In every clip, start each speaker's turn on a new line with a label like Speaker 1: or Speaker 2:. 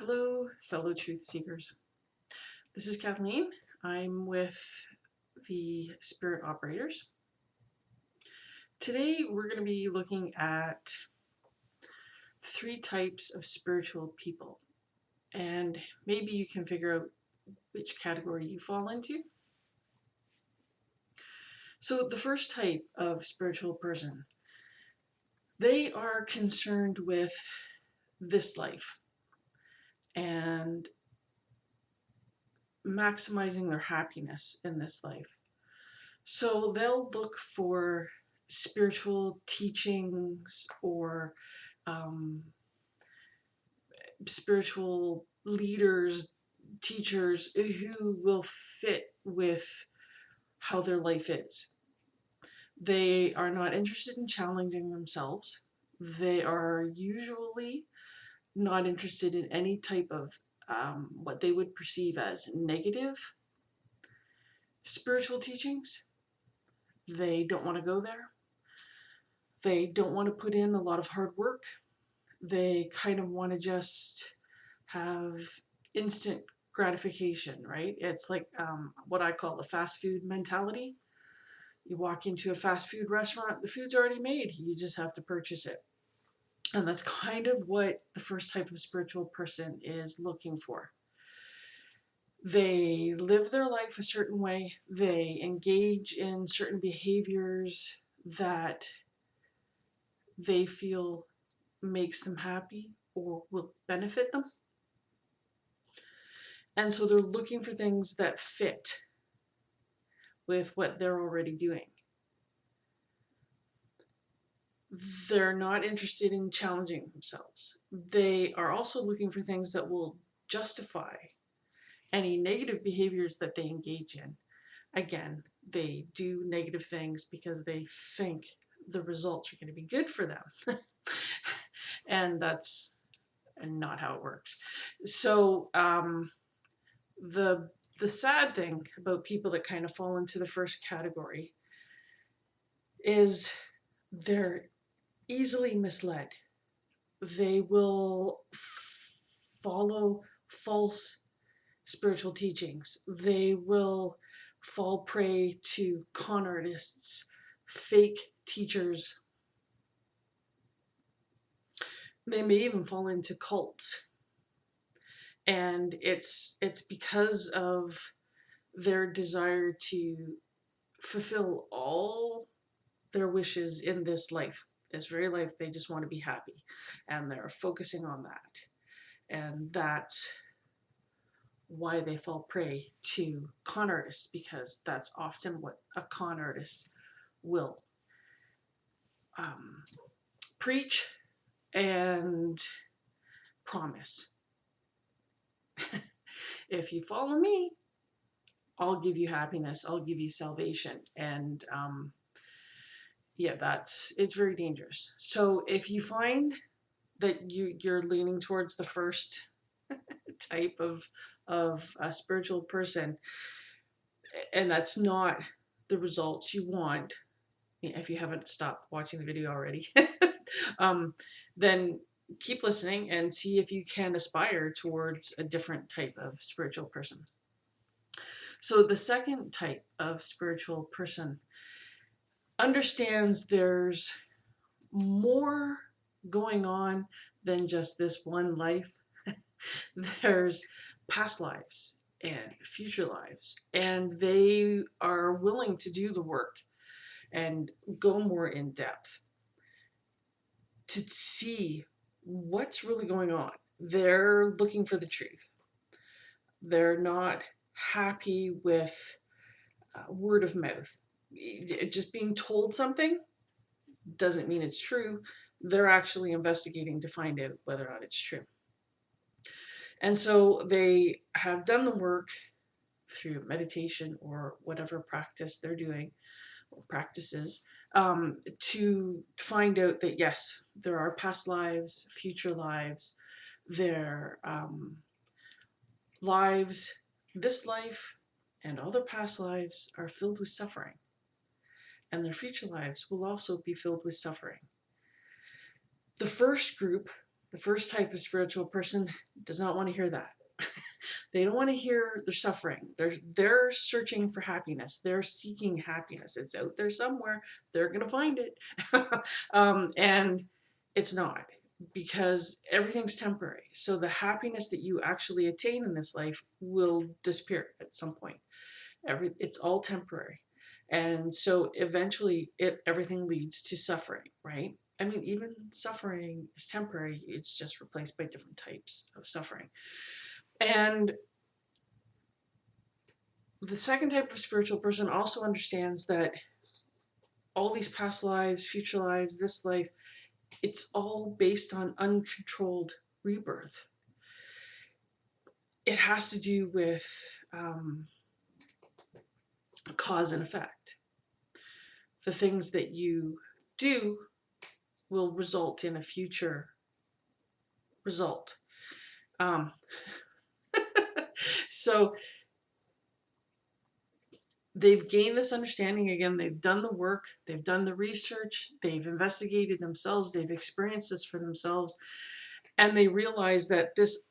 Speaker 1: Hello, fellow truth seekers. This is Kathleen. I'm with the Spirit Operators. Today we're going to be looking at 3 types of spiritual people, and maybe you can figure out which category you fall into. So the first type of spiritual person, they are concerned with this life and maximizing their happiness in this life. So they'll look for spiritual teachings or um, spiritual leaders, teachers who will fit with how their life is. They are not interested in challenging themselves. They are usually not interested in any type of what they would perceive as negative spiritual teachings. They don't want to go there. They don't want to put in a lot of hard work. They kind of want to just have instant gratification, right? It's like what I call the fast food mentality. You walk into a fast food restaurant, the food's already made, you just have to purchase it. And that's kind of what the first type of spiritual person is looking for. They live their life a certain way, they engage in certain behaviors that they feel makes them happy or will benefit them. And so they're looking for things that fit with what they're already doing. They're not interested in challenging themselves. They are also looking for things that will justify any negative behaviors that they engage in. Again, they do negative things because they think the results are going to be good for them. And that's not how it works. So the sad thing about people that kind of fall into the first category is they're easily misled. They will follow false spiritual teachings. They will fall prey to con artists, fake teachers. They may even fall into cults. And it's because of their desire to fulfill all their wishes in this life. This very life, they just want to be happy. And they're focusing on that. And that's why they fall prey to con artists, because that's often what a con artist will preach and promise. If you follow me, I'll give you happiness, I'll give you salvation. And yeah, it's very dangerous. So if you find that you're leaning towards the first type of a spiritual person, and that's not the results you want, if you haven't stopped watching the video already, then keep listening and see if you can aspire towards a different type of spiritual person. So the second type of spiritual person understands there's more going on than just this one life. There's past lives and future lives, and they are willing to do the work and go more in depth to see what's really going on. They're looking for the truth. They're not happy with word of mouth. Just being told something doesn't mean it's true. They're actually investigating to find out whether or not it's true. And so they have done the work through meditation or whatever practice they're doing, or practices, to find out that yes, there are past lives, future lives, their lives, this life and all their past lives are filled with suffering, and their future lives will also be filled with suffering. The first group The first type of spiritual person does not want to hear that. They don't want to hear they're suffering. They're searching for happiness. They're seeking happiness. It's out there somewhere. They're gonna find it, and it's not, because everything's temporary. So the happiness that you actually attain in this life will disappear at some point. It's all temporary, and so eventually everything leads to suffering, right? I mean, even suffering is temporary. It's just replaced by different types of suffering. And the second type of spiritual person also understands that all these past lives, future lives, this life, it's all based on uncontrolled rebirth. It has to do with um, cause and effect. The things that you do will result in a future result. Um, so they've gained this understanding again. They've done the work, they've done the research, they've investigated themselves, they've experienced this for themselves, and they realize that this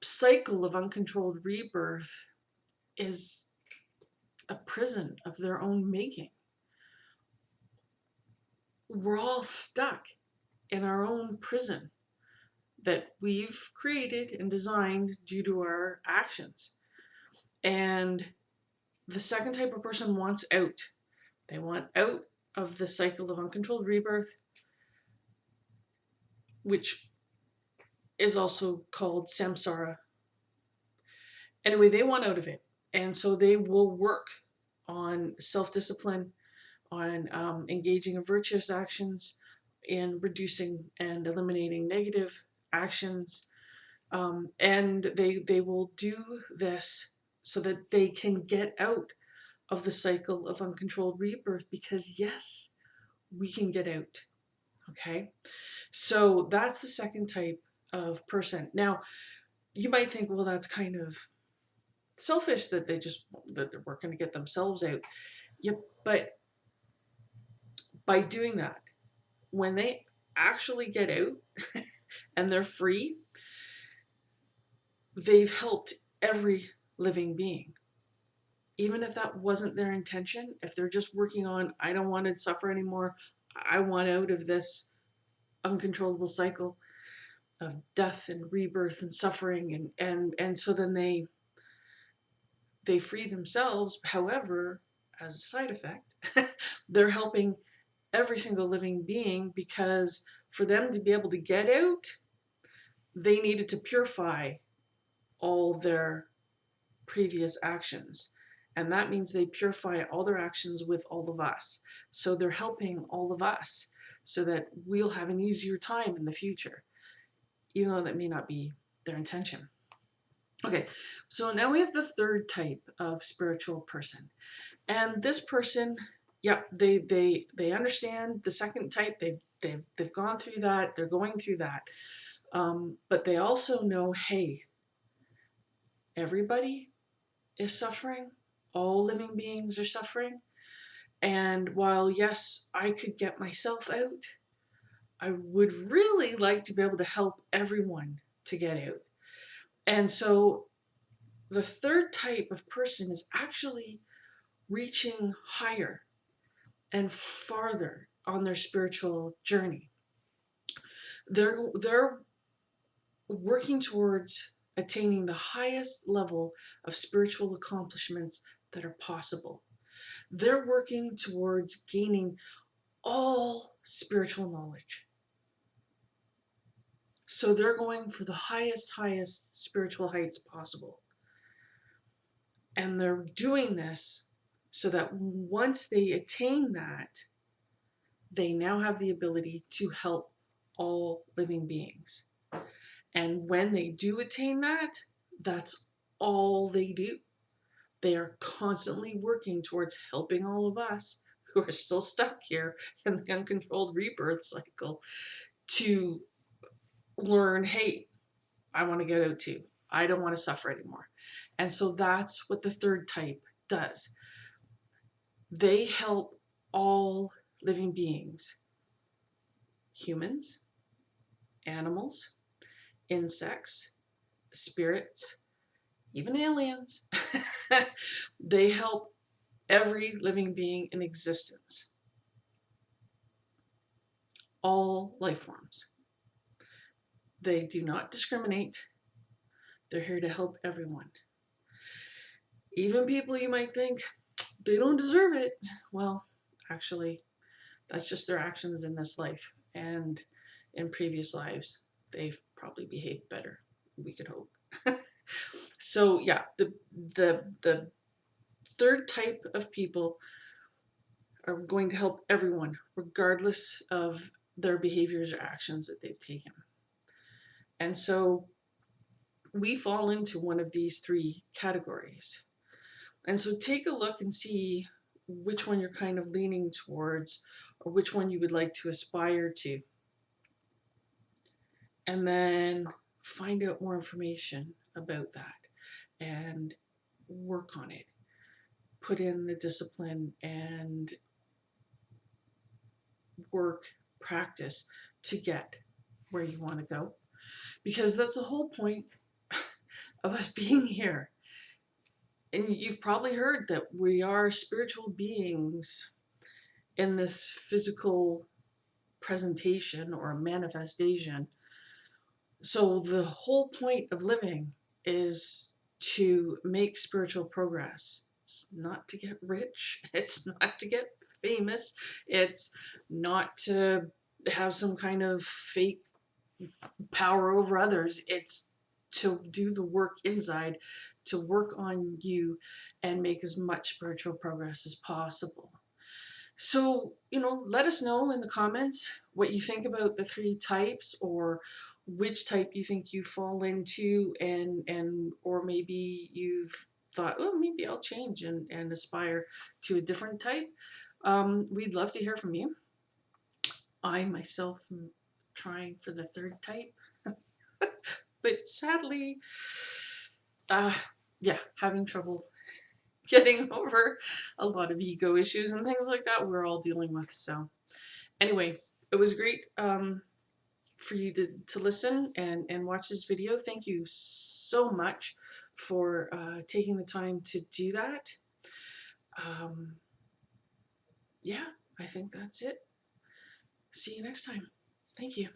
Speaker 1: cycle of uncontrolled rebirth is a prison of their own making. We're all stuck in our own prison that we've created and designed due to our actions. And the second type of person wants out. They want out of the cycle of uncontrolled rebirth, which is also called samsara. Anyway, they want out of it. And so they will work on self discipline, on engaging in virtuous actions, in reducing and eliminating negative actions. And they will do this so that they can get out of the cycle of uncontrolled rebirth, because yes, we can get out. Okay, so that's the second type of person. Now, you might think, well, that's kind of selfish that they're working to get themselves out. Yep, but by doing that, when they actually get out and they're free, they've helped every living being. Even if that wasn't their intention, if they're just working on, I don't want to suffer anymore, I want out of this uncontrollable cycle of death and rebirth and suffering, and so then they free themselves. However, as a side effect, they're helping every single living being, because for them to be able to get out, they needed to purify all their previous actions. And that means they purify all their actions with all of us. So they're helping all of us so that we'll have an easier time in the future, even though that may not be their intention. Okay, so now we have the third type of spiritual person. And this person, yeah, they understand the second type. They've gone through that. They're going through that. But they also know, hey, everybody is suffering. All living beings are suffering. And while, yes, I could get myself out, I would really like to be able to help everyone to get out. And so the third type of person is actually reaching higher and farther on their spiritual journey. They're working towards attaining the highest level of spiritual accomplishments that are possible. They're working towards gaining all spiritual knowledge. So they're going for the highest spiritual heights possible. And they're doing this so that once they attain that, they now have the ability to help all living beings. And when they do attain that, that's all they do. They are constantly working towards helping all of us who are still stuck here in the uncontrolled rebirth cycle to learn, hey, I want to get out too. I don't want to suffer anymore. And so that's what the third type does. They help all living beings, humans, animals, insects, spirits, even aliens. They help every living being in existence, all life forms. They do not discriminate. They're here to help everyone. Even people you might think they don't deserve it. Well, actually, that's just their actions in this life. And in previous lives, they've probably behaved better. We could hope. So yeah, the third type of people are going to help everyone, regardless of their behaviors or actions that they've taken. And so we fall into one of these three categories. And so take a look and see which one you're kind of leaning towards or which one you would like to aspire to. And then find out more information about that and work on it. Put in the discipline and work, practice to get where you want to go. Because that's the whole point of us being here. And you've probably heard that we are spiritual beings in this physical presentation or manifestation. So the whole point of living is to make spiritual progress. It's not to get rich, it's not to get famous, it's not to have some kind of fake power over others. It's to do the work inside, to work on you and make as much spiritual progress as possible. So, let us know in the comments what you think about the three types, or which type you think you fall into, and or maybe you've thought, oh, maybe I'll change and aspire to a different type. We'd love to hear from you. I myself am trying for the third type, but sadly, uh, yeah, having trouble getting over a lot of ego issues and things like that we're all dealing with. So anyway, it was great for you to listen and watch this video. Thank you so much for taking the time to do that. Um, yeah, I think that's it. See you next time. Thank you.